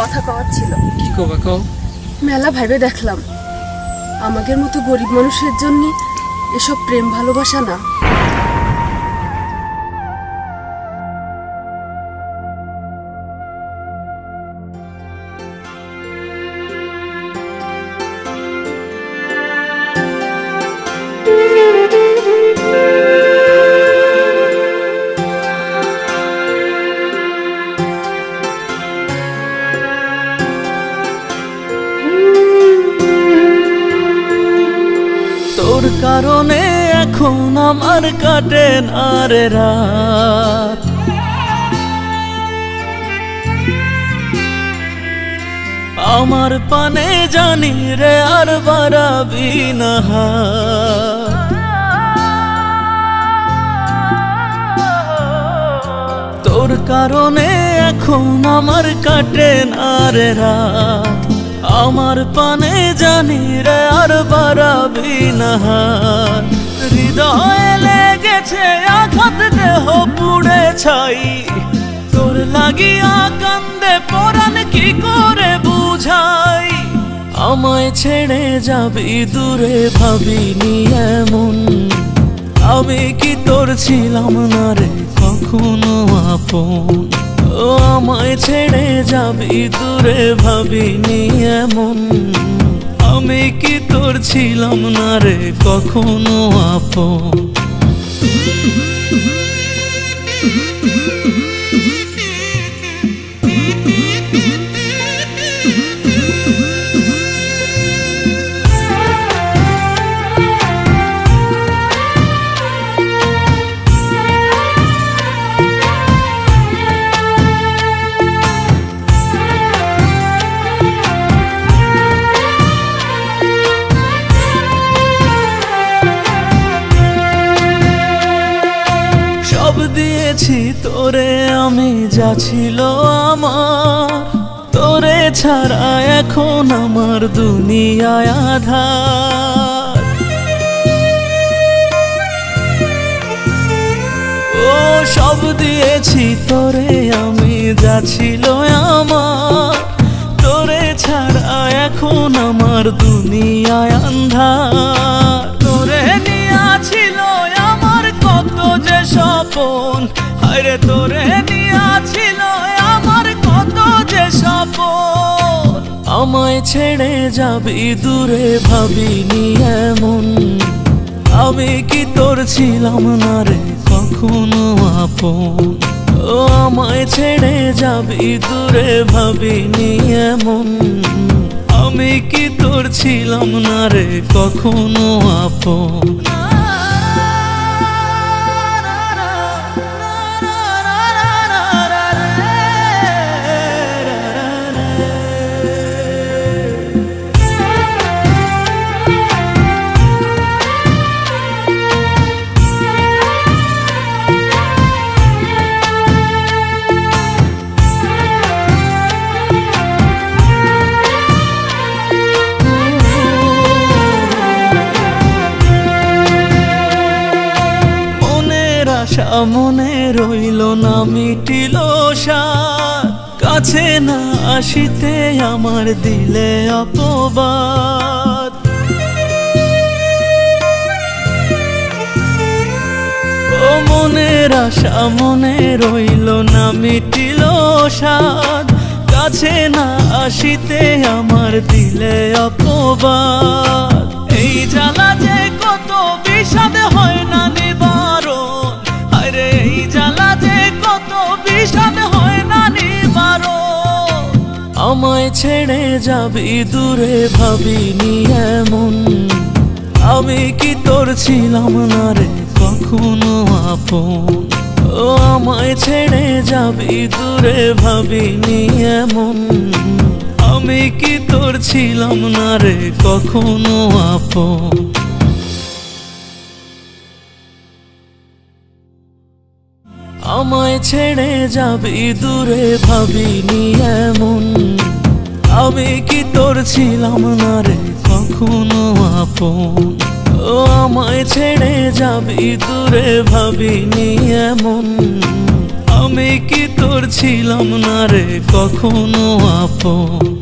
কথা কওয়ার ছিল। কি কবা কও? মেলা ভাইবে দেখলাম আমাদের মতো গরিব মানুষের জন্য এসব প্রেম ভালোবাসা না। তোর কারণে এখন আমার কাটে না রে রাত, আমার পানে জানি রে আর বাড়াবি না হাত। তোর কারণে এখন আমার কাটে না রে রাত, আমার পানে জানি রে আর বাড়াবি না হাত। হৃদয়ে লেগেছে আঘাত, দেহ পুড়ে ছাই, তোর লাগিয়া কান্দে পরাণ কি করে বুঝাই। আমায় ছেড়ে যাবি দূরে ভাবিনি এমন, আমি কি তোর ছিলাম না রে কখনো আপন। ও আমায় ছেড়ে যাবি দূরে ভাবিনি এমন, আমি কি তোর ছিলাম না রে কখনো আপন। সব দিয়েছি তোরে আমি যা ছিল আমার, তোরে ছাড়া এখন আমার দুনিয়ায় আঁধার। ও সব দিয়েছি তোরে আমি যা ছিল আমার, তোরে ছাড়া এখন আমার দুনিয়ায় আঁধার। তোরে নিয়া ছিল আমার কত যে স্বপন, আরে তোরে নিয়া ছিল আমার কত যে স্বপন। আমায় ছেড়ে যাবি দূরে ভাবিনি এমন, আমি কি তোর ছিলাম না রে কখনো আপন। ও আমায় ছেড়ে যাবি দূরে ভাবিনি এমন, আমি কি তোর ছিলাম না রে কখনো আপন। মনে রইল না মিটিল সাথ, কাছে না আসিতে আমার দিলে অপবাদ। ও মনের আশা মনে রইল না মিটিল সাথ, কাছে না আসিতে আমার দিলে অপবাদ। এই জ্বালা যে কত বিষাদ হয় না নিবারণ, আরে এই জ্বালা যে কত বিষাদ হয় না নিবারণ। আমায় ছেড়ে যাবি দূরে ভাবিনি এমন, আমি কি তোর ছিলাম না রে কখনো আপন। ও আমায় ছেড়ে যাবি দূরে ভাবিনি এমন, আমি কি তোর ছিলাম না রে কখনো আপন। আমায় ছেড়ে যাবি দূরে ভাবিনি এমন, আমি কি তোর ছিলাম না রে কখনো আপন। ও আমায় ছেড়ে যাবি দূরে ভাবিনি এমন, আমি কি তোর ছিলাম না রে কখনো আপন?